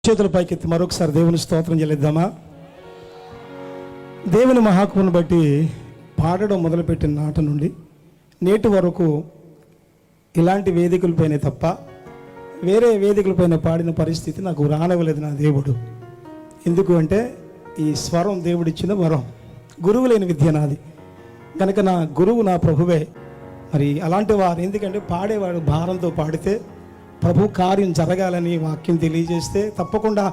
చేతుల పైకెత్తి మరొకసారి దేవుని స్తోత్రం చెల్లిద్దామా. దేవుని మహాకృపను బట్టి పాడడం మొదలుపెట్టిన నాట నుండి నేటి వరకు ఇలాంటి వేదికలపైన తప్ప వేరే వేదికలపైన పాడిన పరిస్థితి నాకు రానివ్వలేదు నా దేవుడు. ఎందుకు అంటే ఈ స్వరం దేవుడిచ్చిన వరం, గురువు లేని విద్య నాది కనుక నా గురువు నా ప్రభువే. మరి అలాంటి వారు ఎందుకంటే పాడేవాడు భారంతో పాడితే ప్రభు కార్యం జరగాలని వాక్యం తెలియజేస్తే తప్పకుండా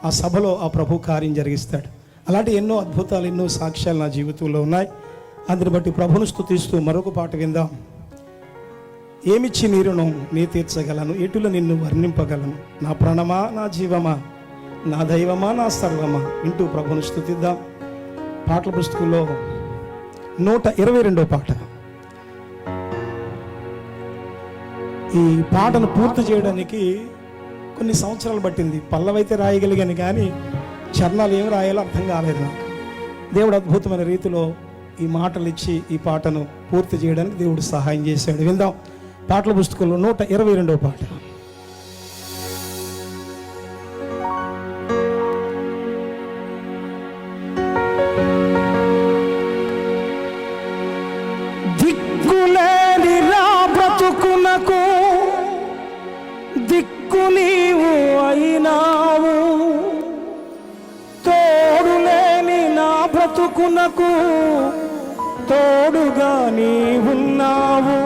ఆ సభలో ఆ ప్రభు కార్యం జరిగిస్తాడు. అలాంటి ఎన్నో అద్భుతాలు, ఎన్నో సాక్ష్యాలు నా జీవితంలో ఉన్నాయి. అందుని బట్టి ప్రభును స్తుతిస్తూ మరొక పాట విందాం. ఏమిచ్చి నీ రుణం నీ తీర్చగలను, ఎటుల నిన్ను వర్ణింపగలను, నా ప్రాణమా నా జీవమా నా దైవమా నా సర్వమా వింటూ ప్రభును స్తుతిద్దాం. పాటల పుస్తకంలో 122వ పాట. ఈ పాటను పూర్తి చేయడానికి కొన్ని సంవత్సరాలు పట్టింది. పల్లవైతే రాయగలిగాను కానీ చరణాలు ఏమి రాయాలో అర్థం కాలేదు నాకు. దేవుడు అద్భుతమైన రీతిలో ఈ మాటలు ఇచ్చి ఈ పాటను పూర్తి చేయడానికి దేవుడు సహాయం చేశాడు. విందాం పాటల పుస్తకంలో 122వ పాట. దిక్కులేని రా బ్రతుకునకు దిక్కు నీవు అయినావు, తోడులేని నా బ్రతుకునకు తోడుగా నీవున్నావు.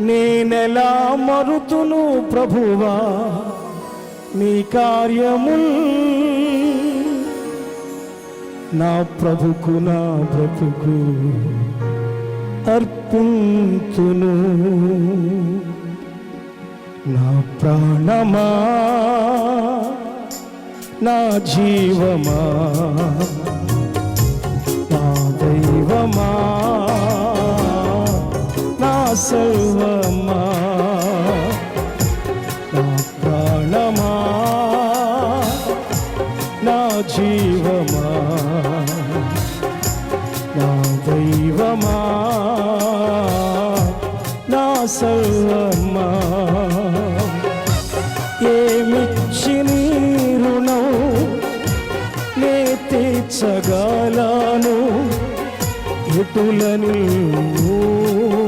నేనెలా మరుతును ప్రభువా నీ కార్యముల్, నా ప్రభుకు నా బ్రతుకు అర్పింతును. నా ప్రాణమా నా జీవమా నా దైవమా నా సర్వమా, నా ప్రాణమా నా జీవమా నా దైవమా నా సర్వమా. ఏమిచ్చి నీ రుణం నే తీర్చగలను, ఎటులని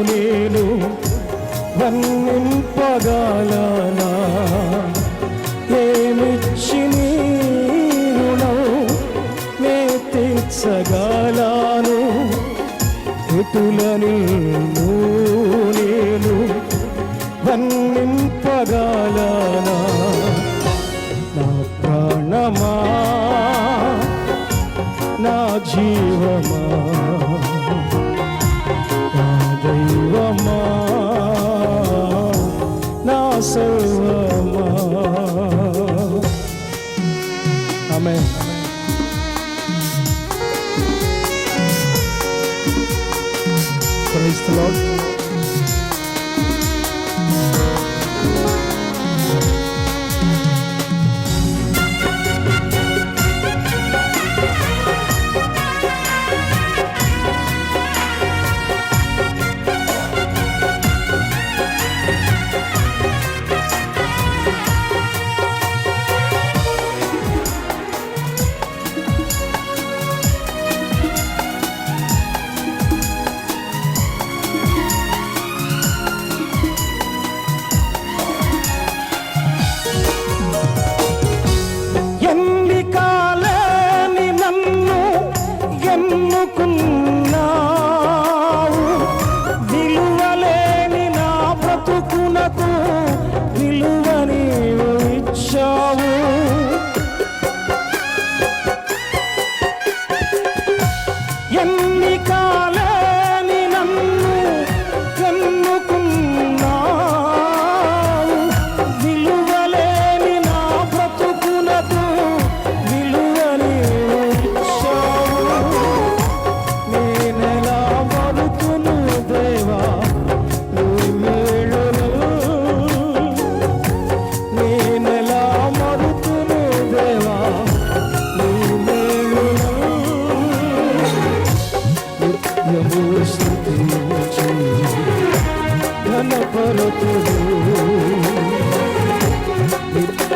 నేను వర్ణింపగలనా. ఏమిచ్చి నీ రుణం నే తీర్చగలను, ఎటులని నేను వర్ణింపగలనా. నా ప్రాణమా నా జీవమా నా దైవమా నా సర్వమా. ఆమేన్. Praise the Lord.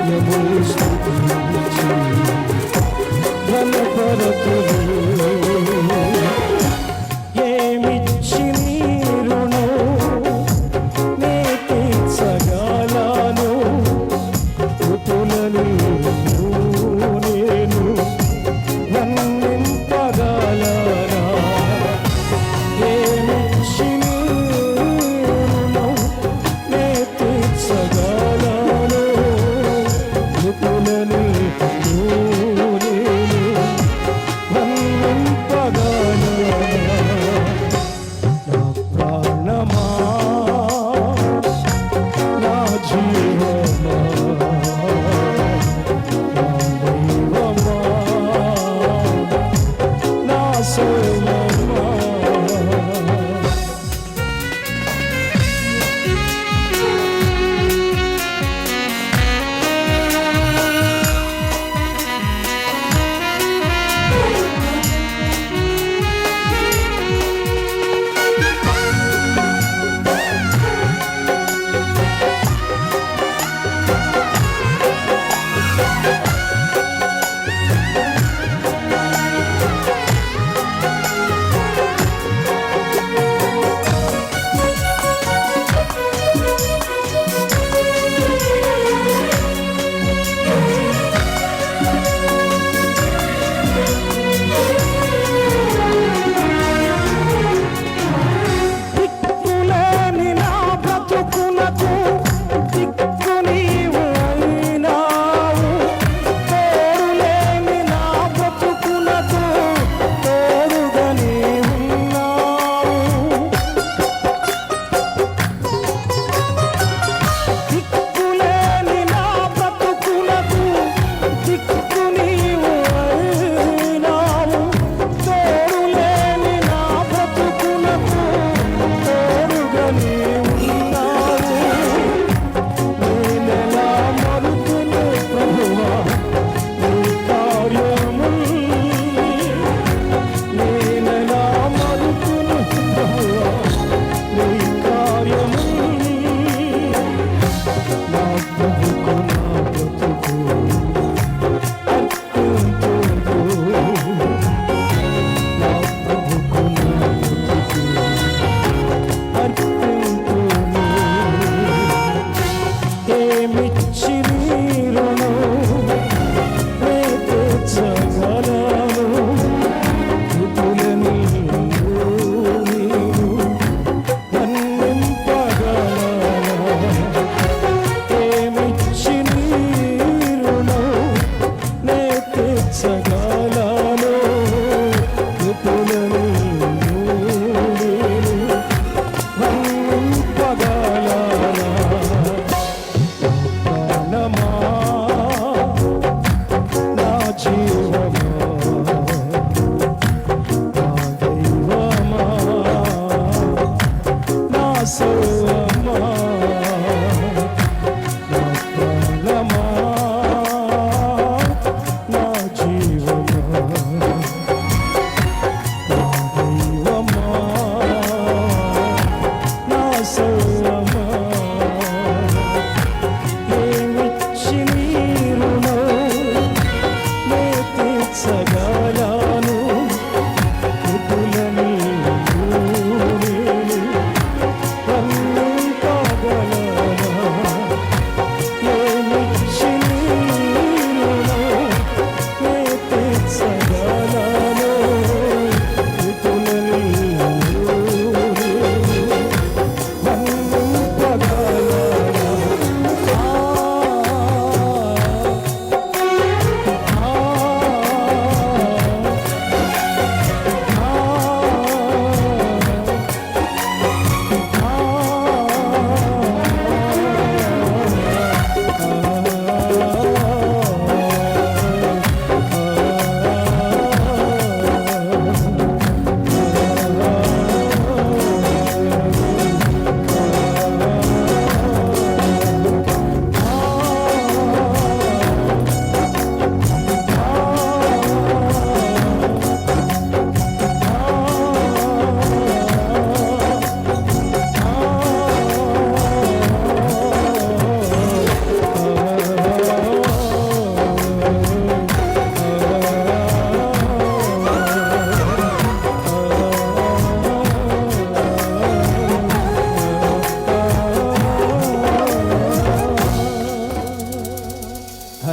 నిత్యము స్తుతించి ఘనపరతును. ఏమిచ్చి నీ రుణం నే తీర్చగలను, కృపలను నేను వర్ణింపగలనా. ఏమిచ్చి నీ రుణం నే తీర్చగలను, కృపలను నేను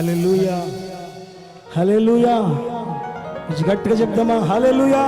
హల్లెలూయా హల్లెలూయా. గట్టిగా చెప్దామా? హల్లెలూయా.